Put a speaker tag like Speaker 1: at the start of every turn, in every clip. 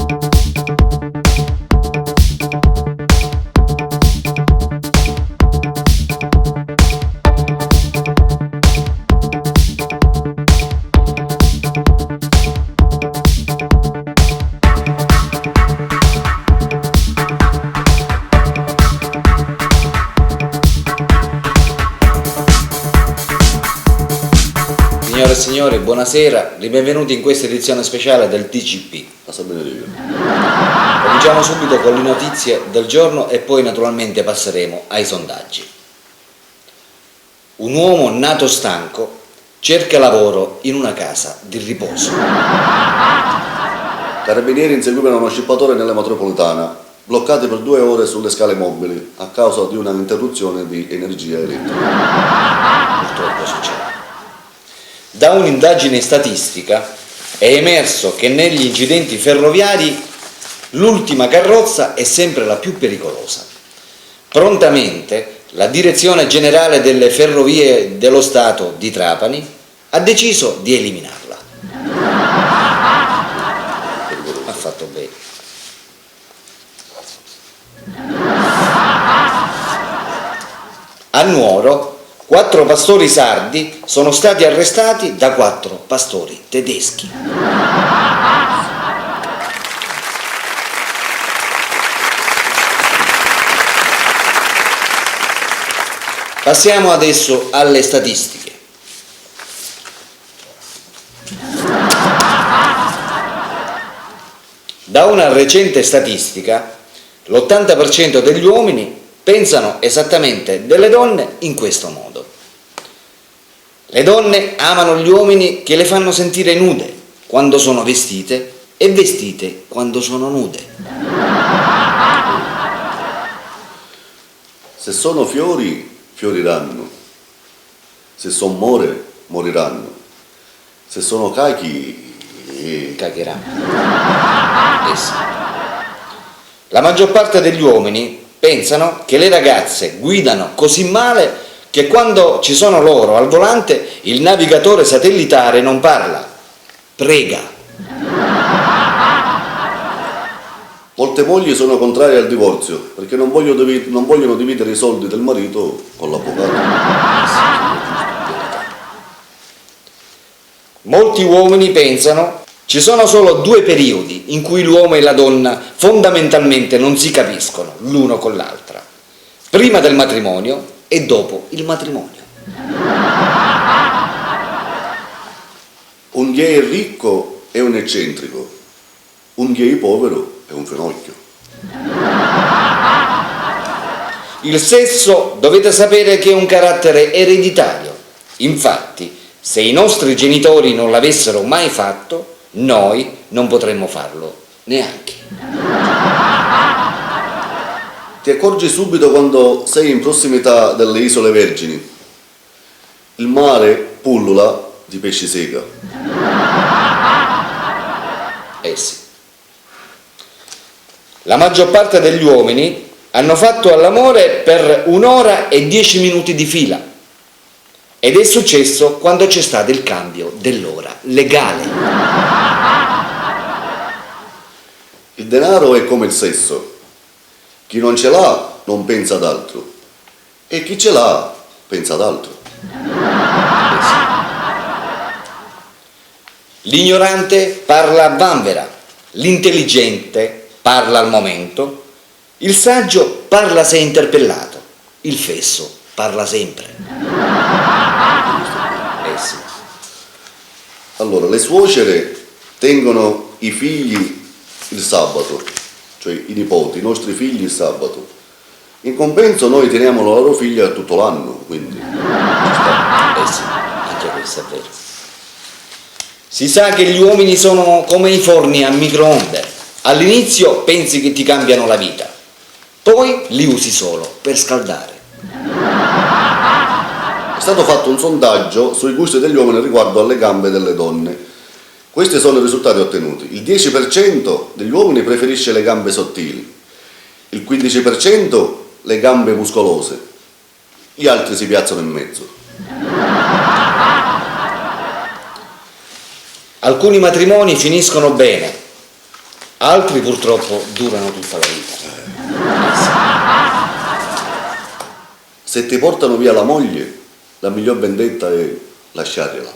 Speaker 1: Signore e signori, buonasera, benvenuti in questa edizione speciale del TCP. Cominciamo subito con le notizie del giorno e poi naturalmente passeremo ai sondaggi. Un uomo nato stanco cerca lavoro in una casa di riposo.
Speaker 2: Carabinieri inseguivano uno scippatore nella metropolitana, bloccati per 2 ore sulle scale mobili a causa di una interruzione di energia elettrica.
Speaker 1: Purtroppo succede. Da un'indagine statistica è emerso che negli incidenti ferroviari l'ultima carrozza è sempre la più pericolosa. Prontamente la Direzione Generale delle Ferrovie dello Stato di Trapani ha deciso di eliminarla. Ha fatto bene. A Nuoro 4 pastori sardi sono stati arrestati da 4 pastori tedeschi. Passiamo adesso alle statistiche. Da una recente statistica, l'80% degli uomini pensano esattamente delle donne in questo modo. Le donne amano gli uomini che le fanno sentire nude quando sono vestite e vestite quando sono nude.
Speaker 2: Se sono fiori, fioriranno. Se sono more, moriranno. Se sono cachi,
Speaker 1: cagheranno. Sì. La maggior parte degli uomini pensano che le ragazze guidano così male che quando ci sono loro al volante il navigatore satellitare non parla, prega.
Speaker 2: Molte mogli sono contrarie al divorzio perché non vogliono dividere i soldi del marito con l'avvocato.
Speaker 1: Molti uomini pensano ci sono solo 2 periodi in cui l'uomo e la donna fondamentalmente non si capiscono l'uno con l'altra: prima del matrimonio e dopo il matrimonio.
Speaker 2: Un gay ricco è un eccentrico, un gay povero è un finocchio.
Speaker 1: Il sesso dovete sapere che è un carattere ereditario. Infatti, se i nostri genitori non l'avessero mai fatto, noi non potremmo farlo neanche.
Speaker 2: Ti accorgi subito quando sei in prossimità delle Isole Vergini. Il mare pullula di pesci sega.
Speaker 1: Sì. La maggior parte degli uomini hanno fatto all'amore per 1 ora e 10 minuti di fila. Ed è successo quando c'è stato il cambio dell'ora legale.
Speaker 2: Il denaro è come il sesso. Chi non ce l'ha non pensa ad altro e chi ce l'ha pensa ad altro.
Speaker 1: L'ignorante parla a vanvera, l'intelligente parla al momento, il saggio parla se è interpellato, il fesso parla sempre. Sì.
Speaker 2: Allora, le suocere tengono i figli il sabato, cioè i nipoti, i nostri figli il sabato. In compenso noi teniamo la loro figlia tutto l'anno, quindi ci sta.
Speaker 1: Sì, anche questo è vero. Si sa che gli uomini sono come i forni a microonde. All'inizio pensi che ti cambiano la vita, poi li usi solo per scaldare.
Speaker 2: È stato fatto un sondaggio sui gusti degli uomini riguardo alle gambe delle donne. Questi sono i risultati ottenuti. Il 10% degli uomini preferisce le gambe sottili, il 15% le gambe muscolose, gli altri si piazzano in mezzo.
Speaker 1: Alcuni matrimoni finiscono bene, altri purtroppo durano tutta la vita.
Speaker 2: Se ti portano via la moglie, la miglior vendetta è lasciargliela.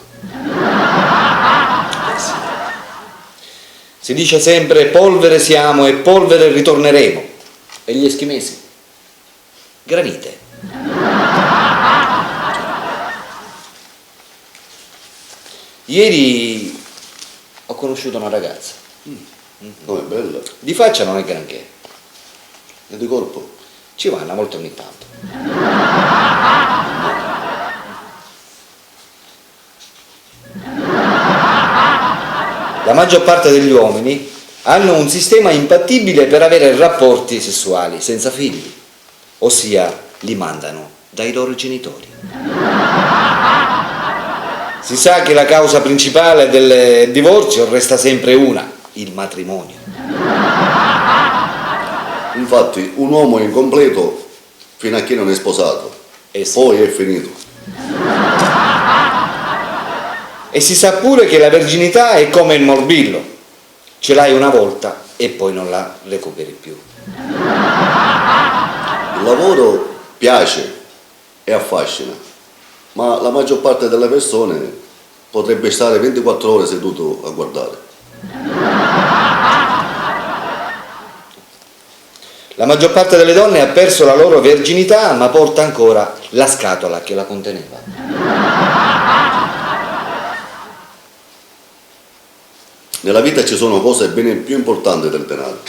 Speaker 1: Si dice sempre polvere siamo e polvere ritorneremo. E gli eschimesi? Granite. Ieri ho conosciuto una ragazza.
Speaker 2: No, è bella.
Speaker 1: Di faccia non è granché.
Speaker 2: E di corpo?
Speaker 1: Ci va una volta ogni tanto. La maggior parte degli uomini hanno un sistema impattibile per avere rapporti sessuali senza figli, ossia li mandano dai loro genitori. Si sa che la causa principale del divorzio resta sempre una, il matrimonio.
Speaker 2: Infatti, un uomo è incompleto fino a che non è sposato,
Speaker 1: Eh sì.
Speaker 2: poi è finito.
Speaker 1: E si sa pure che la verginità è come il morbillo, ce l'hai una volta e poi non la recuperi più.
Speaker 2: Il lavoro piace e affascina, ma la maggior parte delle persone potrebbe stare 24 ore seduto a guardare.
Speaker 1: La maggior parte delle donne ha perso la loro verginità, ma porta ancora la scatola che la conteneva.
Speaker 2: Nella vita ci sono cose ben più importanti del denaro.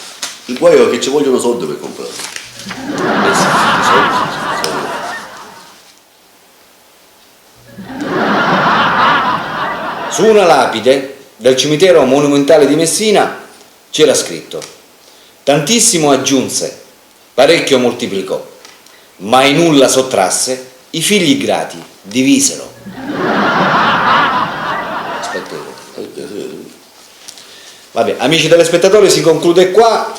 Speaker 2: Il guaio è che ci vogliono soldi per comprarli.
Speaker 1: Eh sì, i soldi. Su una lapide del cimitero monumentale di Messina c'era scritto: tantissimo aggiunse, parecchio moltiplicò, mai nulla sottrasse, i figli grati divisero. Aspetta. Vabbè, amici telespettatori, si conclude qua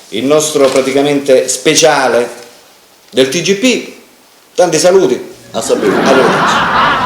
Speaker 1: il nostro praticamente speciale del TGP. Tanti saluti.
Speaker 2: A sapere.
Speaker 1: Arrivederci.